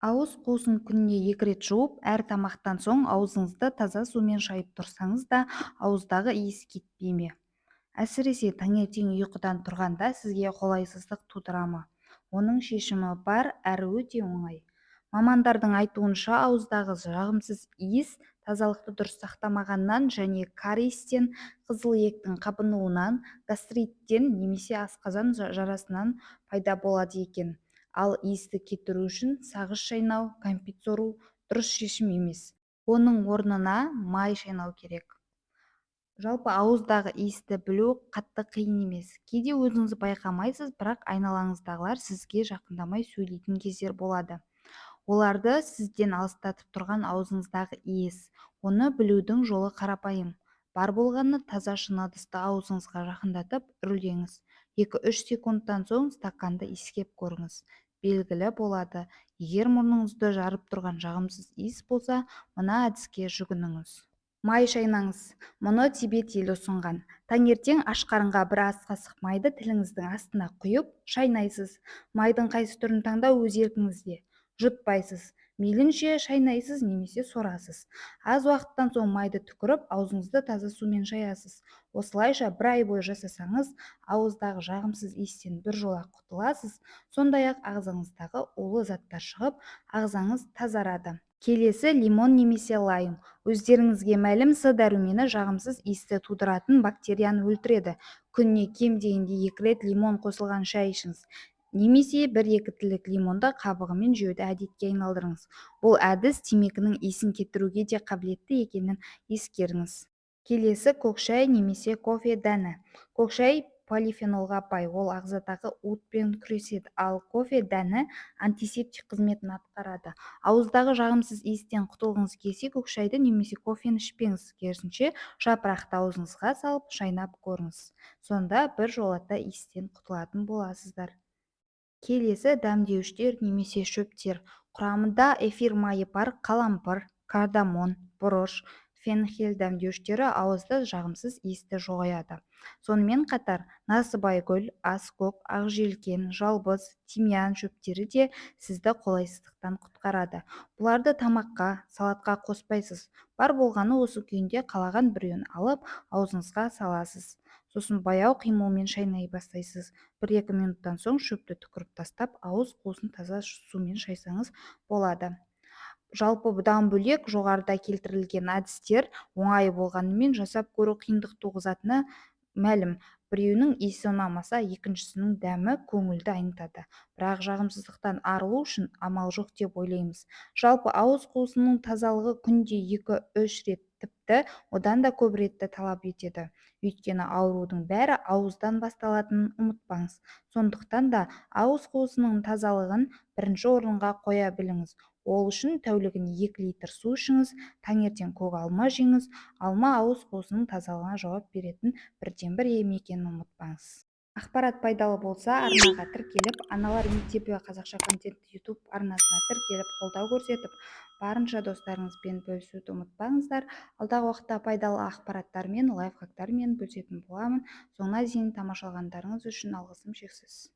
Ауыз қуысын күніне 2 рет жуып, әр тамақтан соң аузыңызды таза сумен шайып тұрсаңыз да ауыздағы иіс кетпей ме? Әсіресе таңертең ұйқыдан тұрғанда сізге қолайсыздық тудыра ма? Оның шешімі бар әрі өте оңай. Мамандардың айтуынша ауыздағы жағымсыз иіс тазалықты дұрыс сақтамағаннан және кариестен, қызыл еттің қабынуынан, гастриттен немесе асқазан жарасынан пайда болады екен. Ал иісті кетіру үшін сағыз шайнау, кәмпит сору дұрыс шешім емес. Оның орнына май шайнау керек. Жалпы ауыздағы иісті білу қатты қиын емес. Кейде өзіңіз байқамайсыз, бірақ айналаңыздағылар сізге жақындамай сөйлейтін кездер болады. Оларды сізден алыстатып тұрған аузыңыздағы иіс. Оны білудің жолы қарапайым. Бар болғаны таза шыны ыдысты аузыңызға жақындатып үрлеңіз. 2-3 секундтан соң стаканды иіскеп көріңіз. Белгілі болады. Егер мұрныңызды жарып тұрған жағымсыз иіс болса, мына әдіске жүгініңіз. Май шайнаңыз. Мұны Тибет елі ұсынған. Таңертең аш қарынға бір ас қасық майды тіліңіздің астына құйып шайнайсыз. Майдың қайсы түрін таңдау өз еркіңізде. Жұтпайсыз. Мейлінше шайнайсыз немесе сорасыз. Аз уақыттан соң майды түкіріп, аузыңызды таза сумен шаясыз. Осылайша бір ай бойы жасасаңыз, ауыздағы жағымсыз иістен біржола құтыласыз. Сондай-ақ ағзаңыздағы улы заттар шығып, ағзаңыз тазарады. Келесі лимон немесе лайм. Өздеріңізге мәлім, С дәрумені жағымсыз иісті тудыратын бактерияны өлтіреді. Күніне кем дегенде 2 рет лимон қосылған шай ішіңіз. Немесе 1-2 тілік лимонды қабығымен жеуді әдетке айналдырыңыз. Бұл әдіс темекінің иісін кетіруге де қабілетті екенін ескеріңіз. Келесі көк шай немесе кофе дәні. Көк шай полифенолға бай, ол ағзадағы уытпен күреседі, ал кофе дәні антисептик қызметін атқарады. Ауыздағы жағымсыз иістен құтылғыңыз келсе, көк шайды немесе кофені ішпеңіз. Керісінше, жапырақты аузыңызға салып шайнап көріңіз. Сонда бір жолата иістен құтылатын боласыздар. Келесі дәмдеуіштер немесе шөптер. Құрамында эфир майы бар қалампыр, кардамон, бұрыш, фенхель дәмдеуіштері ауызды жағымсыз иісті жояды. Сонымен қатар насыбайгүл, аскөк, ақжелкен, жалбыз, тимьян шөптері де сізді қолайсыздықтан құтқарады. Бұларды тамаққа, салатқа қоспайсыз. Бар болғаны осы күйінде қалаған біреуін алып, аузыңызға саласыз. Сосын баяу қимылмен шайнай бастайсыз. 1-2 минуттан соң шөпті түкіріп тастап, ауыз қуысын таза сумен шайсаңыз болады. Жалпы бұдан бөлек жоғарыда келтірілген әдістер оңай болғанымен жасап көру қиындық туғызатыны мәлім. Біреуінің иісі ұнамаса, екіншісінің дәмі көңілді айнытады. Бірақ жағымсыздықтан арылу үшін амал жоқ деп ойлаймыз. Жалпы ауыз қуысының тазалығы күнде 2-3 рет, тіпті одан да көп ретті талап етеді. Өйткені аурудың бәрі ауыздан басталатынын ұмытпаңыз. Сондықтан да ауыз қуысының тазалығын бірінші орынға қоя біліңіз. Ол үшін тәулігіне 2 литр су ішіңіз, таңертең көк алма жеңіз. Алма ауыз қуысының тазалығына жауап беретін бірден-бір ем екенін ұмытпаңыз. Ақпарат пайдалы болса, арнаға тіркеліп, Аналар мектебі қазақша контент YouTube арнасына тіркеліп, қолдау көрсетіп, барынша достарыңызбен бөлісуді ұмытпаңыздар. Алдағы уақытта пайдалы ақпараттармен, лайфхактармен бөлісетін боламын. Соңына дейін тамашалағандарыңыз үшін алғысым шексіз.